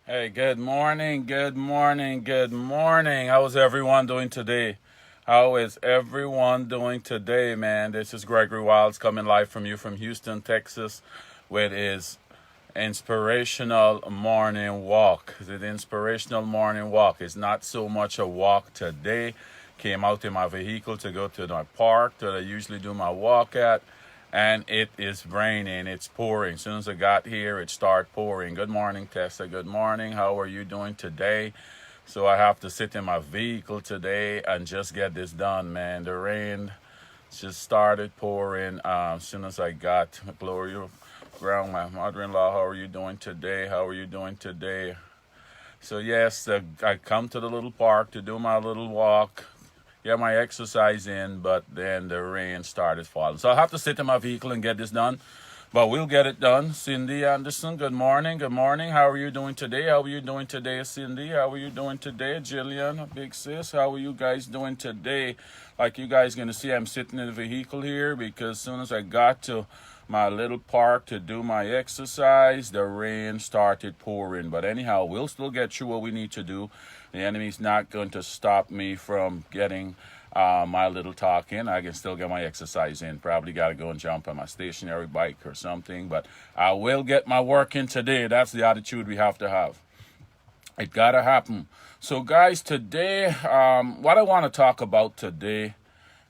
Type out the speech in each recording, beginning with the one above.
Hey, good morning, good morning, good morning. How's everyone doing today? How is everyone doing today, man? This is Gregory Wilds coming live from you from Houston, Texas, with his inspirational morning walk. The inspirational morning walk is not so much a walk today. Came out in my vehicle to go to my park that I usually do my walk at, and it is raining. It's pouring. As soon as I got here, it started pouring. Good morning, Tessa. Good morning. How are you doing today? So I have to sit in my vehicle today and just get this done, man. The rain just started pouring as soon as I got Gloria Brown, my mother-in-law. How are you doing today? How are you doing today? So yes, I come to the little park to do my little walk, get my exercise in, but then the rain started falling. So I have to sit in my vehicle and get this done. But we'll get it done. Cindy Anderson, good morning. Good morning. How are you doing today? How are you doing today, Cindy? How are you doing today, Jillian, big sis? How are you guys doing today? Like you guys going to see, I'm sitting in the vehicle here because as soon as I got to my little park to do my exercise, the rain started pouring. But anyhow, we'll still get through what we need to do. The enemy's not going to stop me from getting my little talk in. I can still get my exercise in. Probably got to go and jump on my stationary bike or something. But I will get my work in today. That's the attitude we have to have. It got to happen. So, guys, today, what I want to talk about today,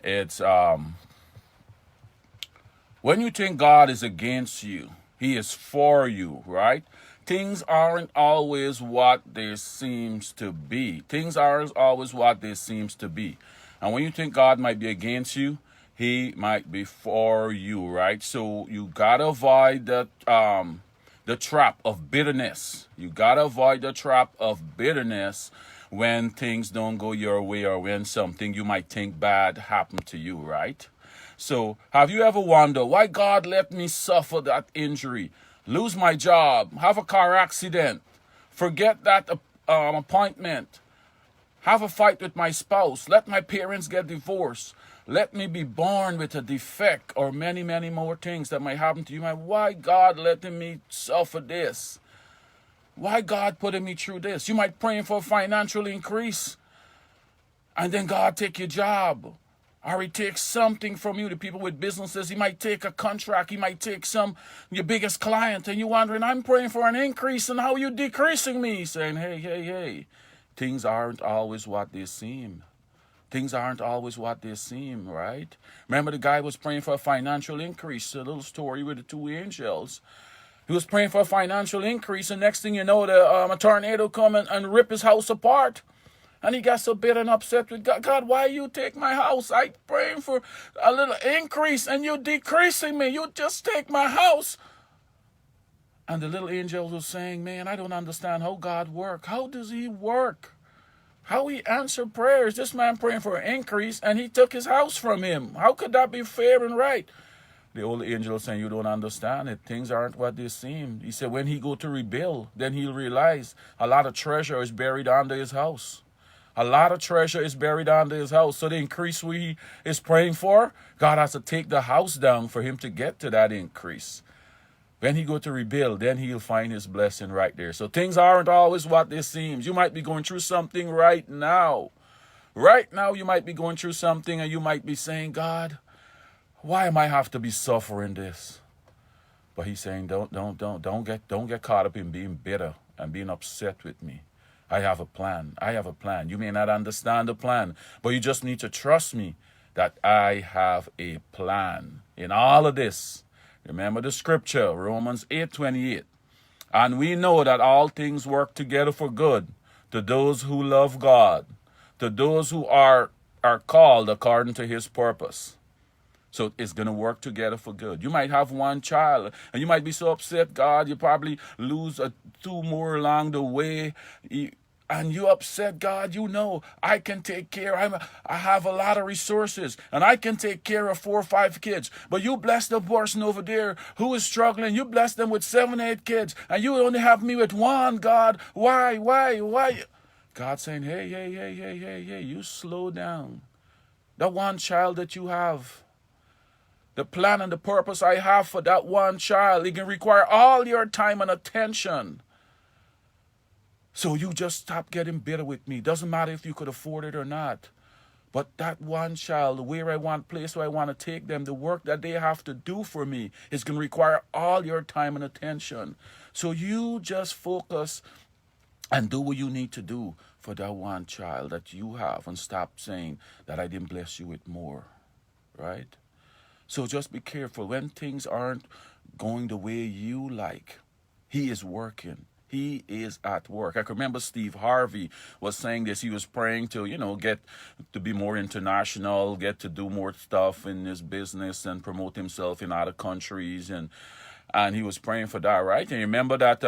it's when you think God is against you, He is for you, right? Things aren't always what they seems to be. Things aren't always what they seems to be. And when you think God might be against you, He might be for you, right? So you gotta avoid the trap of bitterness. You gotta avoid the trap of bitterness when things don't go your way or when something you might think bad happened to you, right? So, have you ever wondered why God let me suffer that injury, lose my job, have a car accident, forget that appointment, have a fight with my spouse, let my parents get divorced, let me be born with a defect, or many, many more things that might happen to you? Why God letting me suffer this? Why God putting me through this? You might praying for a financial increase, and then God take your job. Or He takes something from you. The people with businesses, He might take a contract. He might take your biggest client. And you're wondering, I'm praying for an increase, and how are you decreasing me? Saying, hey, hey, hey, things aren't always what they seem. Things aren't always what they seem, right? Remember the guy was praying for a financial increase. A little story with the two angels. He was praying for a financial increase, and next thing you know, a tornado come and rip his house apart. And he got so bitter and upset with God. God, why you take my house? I praying for a little increase and you decreasing me. You just take my house. And the little angel was saying, man, I don't understand how God works. How does He work? How He answer prayers? This man praying for an increase and He took his house from him. How could that be fair and right? The old angel saying, you don't understand it. Things aren't what they seem. He said, when he go to rebuild, then he'll realize a lot of treasure is buried under his house. A lot of treasure is buried under his house. So the increase he is praying for, God has to take the house down for him to get to that increase. When he go to rebuild, then he'll find his blessing right there. So things aren't always what they seem. You might be going through something right now. Right now you might be going through something and you might be saying, God, why am I have to be suffering this? But He's saying, don't get caught up in being bitter and being upset with me. I have a plan. I have a plan. You may not understand the plan, but you just need to trust me that I have a plan. In all of this, remember the scripture, Romans 8:28. And we know that all things work together for good to those who love God, to those who are called according to His purpose. So it's going to work together for good. You might have one child, and you might be so upset, God, you probably lose two more along the way. And you upset, God, you know, I can take care. I have a lot of resources, and I can take care of 4 or 5 kids. But you bless the person over there who is struggling. You bless them with 7, 8 kids, and you only have me with one, God. Why? God saying, hey, you slow down. The one child that you have, the plan and the purpose I have for that one child, it can require all your time and attention. So you just stop getting bitter with me. Doesn't matter if you could afford it or not. But that one child, where I want, place where I want to take them, the work that they have to do for me is going to require all your time and attention. So you just focus and do what you need to do for that one child that you have, and stop saying that I didn't bless you with more, right? So just be careful when things aren't going the way you like. He is working. He is at work. I can remember Steve Harvey was saying this. He was praying to, get to be more international, get to do more stuff in his business and promote himself in other countries. And he was praying for that, right? And you remember that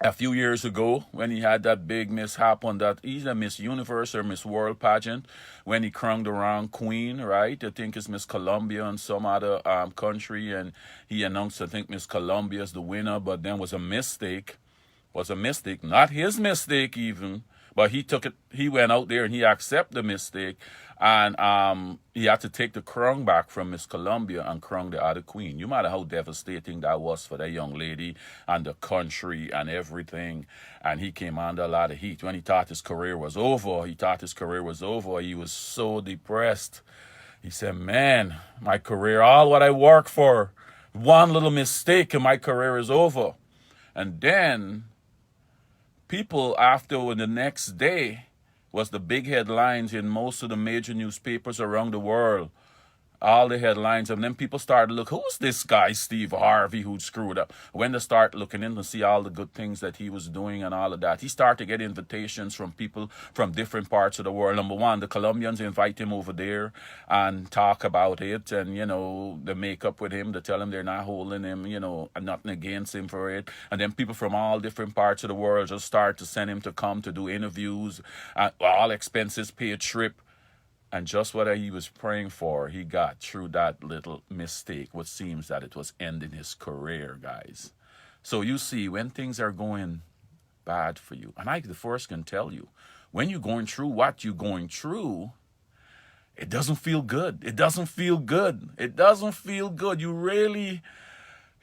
a few years ago when he had that big mishap on that either Miss Universe or Miss World pageant, when he crowned the wrong queen, right? I think it's Miss Colombia and some other country, and he announced, I think, Miss Colombia as the winner, but then was a mistake. Not his mistake even, but he took it. He went out there and he accepted the mistake, and he had to take the crown back from Miss Colombia and crown the other queen. You matter how devastating that was for that young lady and the country and everything. And he came under a lot of heat when he thought his career was over. He was so depressed. He said, "Man, my career, all what I worked for, one little mistake and my career is over." And then people, after the next day, was the big headlines in most of the major newspapers around the world. All the headlines, and then people started to look, who's this guy, Steve Harvey, who screwed up? When they start looking in to see all the good things that he was doing and all of that, he started to get invitations from people from different parts of the world. Number one, the Colombians invite him over there and talk about it, and, they make up with him to tell him they're not holding him, and nothing against him for it. And then people from all different parts of the world just start to send him to come to do interviews, all expenses paid trip. And just what he was praying for, he got through that little mistake, what seems that it was ending his career, guys. So you see, when things are going bad for you, and I the first can tell you, when you're going through what you're going through, it doesn't feel good.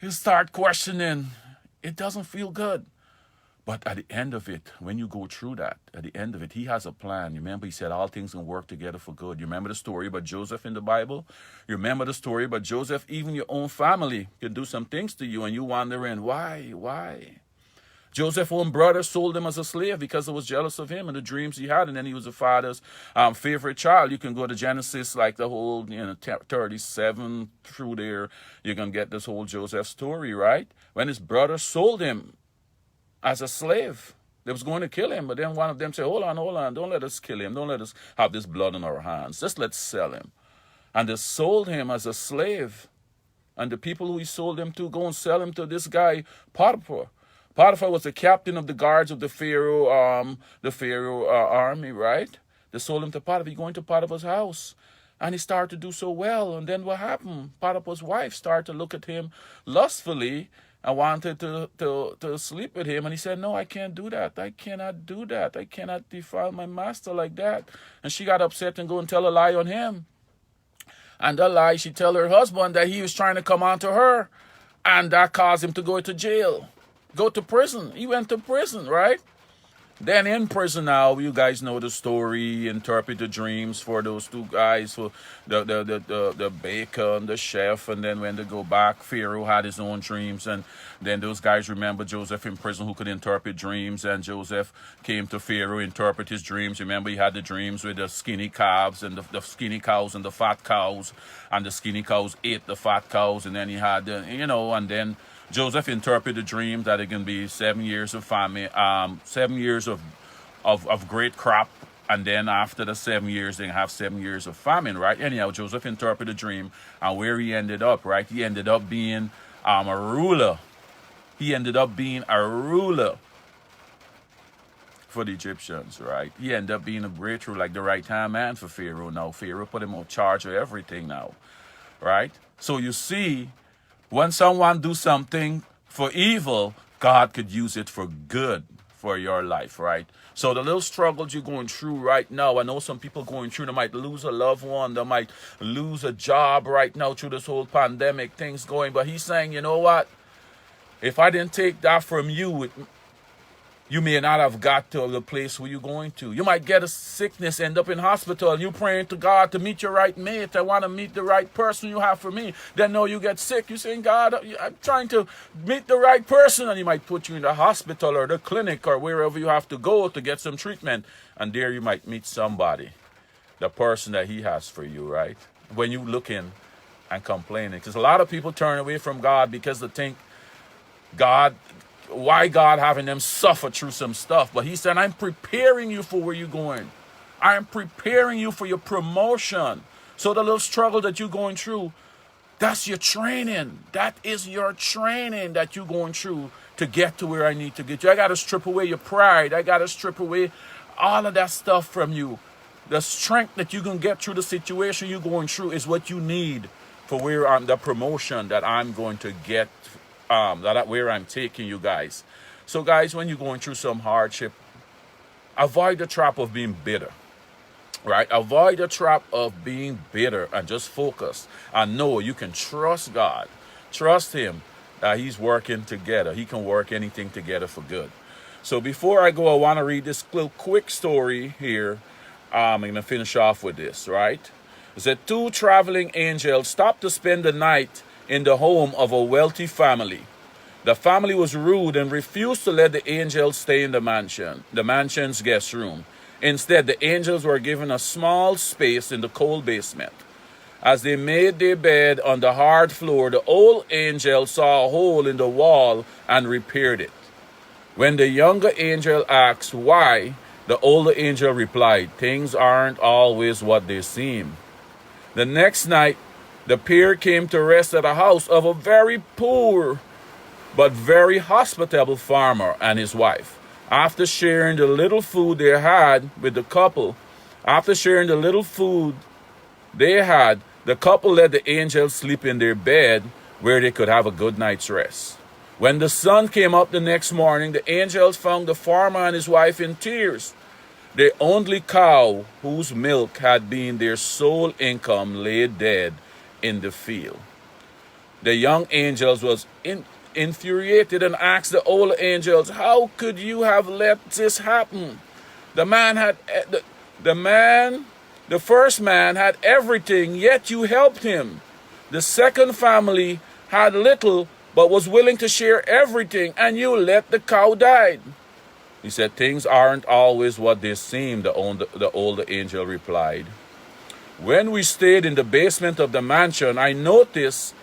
You start questioning. It doesn't feel good. But at the end of it, when you go through that, at the end of it, he has a plan. You remember he said all things can work together for good. You remember the story about Joseph in the Bible? You remember the story about Joseph? Even your own family can do some things to you, and you wondering, why? Joseph's own brother sold him as a slave because he was jealous of him and the dreams he had, and then he was the father's favorite child. You can go to Genesis, like the whole 37 through there. You can get this whole Joseph story, right? When his brother sold him as a slave, they was going to kill him, but then one of them said, hold on, don't let us kill him, don't let us have this blood on our hands, just let's sell him. And they sold him as a slave, and the people who he sold him to go and sell him to this guy Potiphar. Potiphar was the captain of the guards of the Pharaoh army, right? They sold him to Potiphar. He going to Potiphar's house, and he started to do so well. And then what happened? Potiphar's wife started to look at him lustfully. I wanted to sleep with him, and he said, no, I can't do that. I cannot do that. I cannot defile my master like that. And she got upset and go and tell a lie on him. And that lie, she tell her husband that he was trying to come on to her, and that caused him to go to jail, go to prison. He went to prison, right? Then in prison now, you guys know the story, interpret the dreams for those two guys, for the baker and the chef, and then when they go back, Pharaoh had his own dreams, and then those guys remember Joseph in prison who could interpret dreams, and Joseph came to Pharaoh, interpret his dreams. Remember he had the dreams with the skinny calves and the skinny cows and the fat cows, and the skinny cows ate the fat cows, and then he had and then Joseph interpreted the dream that it can be 7 years of famine, 7 years of great crop, and then after the 7 years, they have 7 years of famine, right? Anyhow, Joseph interpreted the dream, and where he ended up, right? He ended up being a ruler. He ended up being a ruler for the Egyptians, right? He ended up being a great ruler, like the right-hand man for Pharaoh. Now, Pharaoh put him in charge of everything now, right? So you see, when someone do something for evil, God could use it for good for your life, right? So the little struggles you're going through right now, I know some people going through, they might lose a loved one, they might lose a job right now through this whole pandemic, things going, but he's saying, you know what? If I didn't take that from you, You may not have got to the place where you're going to. You might get a sickness, end up in hospital, and you praying to God to meet your right mate. I want to meet the right person you have for me. Then no, you get sick. You're saying, God, I'm trying to meet the right person. And he might put you in the hospital or the clinic or wherever you have to go to get some treatment. And there you might meet somebody, the person that he has for you, right? When you look in and complaining. Because a lot of people turn away from God because they think why God having them suffer through some stuff. But he said, I'm preparing you for where you're going. I'm preparing you for your promotion. So the little struggle that you're going through, that's your training. That is your training that you're going through to get to where I need to get you. I got to strip away your pride. I got to strip away all of that stuff from you. The strength that you can get through the situation you're going through is what you need for where the promotion that I'm going to get, where I'm taking you guys. So guys, when you're going through some hardship, avoid the trap of being bitter, right? Avoid the trap of being bitter and just focus and know you can trust God. Trust him that he's working together. He can work anything together for good. So before I go, I want to read this little quick story here. I'm going to finish off with this, right? It said, two traveling angels stopped to spend the night in the home of a wealthy family. The family was rude and refused to let the angels stay in the mansion's guest room. Instead, the angels were given a small space in the cold basement. As they made their bed on the hard floor, the old angel saw a hole in the wall and repaired it. When the younger angel asked why, the older angel replied, things aren't always what they seem. The next night, the pair came to rest at a house of a very poor but very hospitable farmer and his wife. After sharing the little food they had with the couple, the couple let the angels sleep in their bed where they could have a good night's rest. When the sun came up the next morning, the angels found the farmer and his wife in tears. Their only cow, whose milk had been their sole income, lay dead in the field. The young angels was infuriated and asked the older angels, how could you have let this happen? The first man had everything, yet you helped him. The second family had little, but was willing to share everything, and you let the cow die. He said, things aren't always what they seem, the older angel replied. When we stayed in the basement of the mansion, I noticed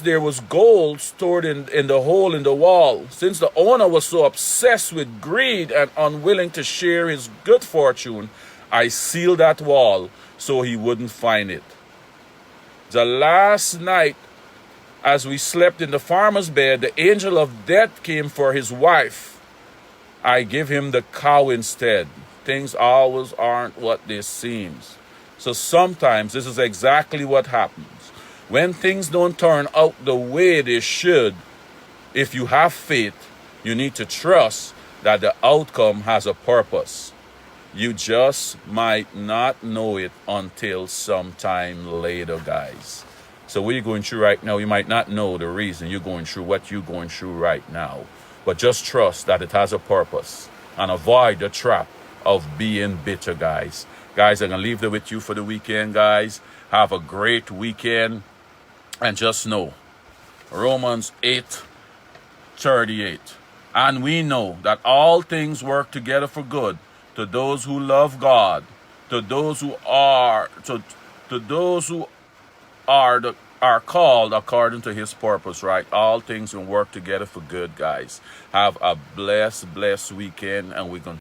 there was gold stored in the hole in the wall. Since the owner was so obsessed with greed and unwilling to share his good fortune, I sealed that wall so he wouldn't find it. The last night, as we slept in the farmer's bed, the angel of death came for his wife. I give him the cow instead. Things always aren't what they seem. So sometimes this is exactly what happens. When things don't turn out the way they should, if you have faith, you need to trust that the outcome has a purpose. You just might not know it until sometime later, guys. So what you're going through right now, you might not know the reason you're going through what you're going through right now. But just trust that it has a purpose and avoid the trap of being bitter, guys. Guys, I'm going to leave that with you for the weekend, guys. Have a great weekend. And just know, Romans 8:38. And we know that all things work together for good to those who love God, to those who are called according to his purpose, right? All things will work together for good, guys. Have a blessed weekend, and we're going to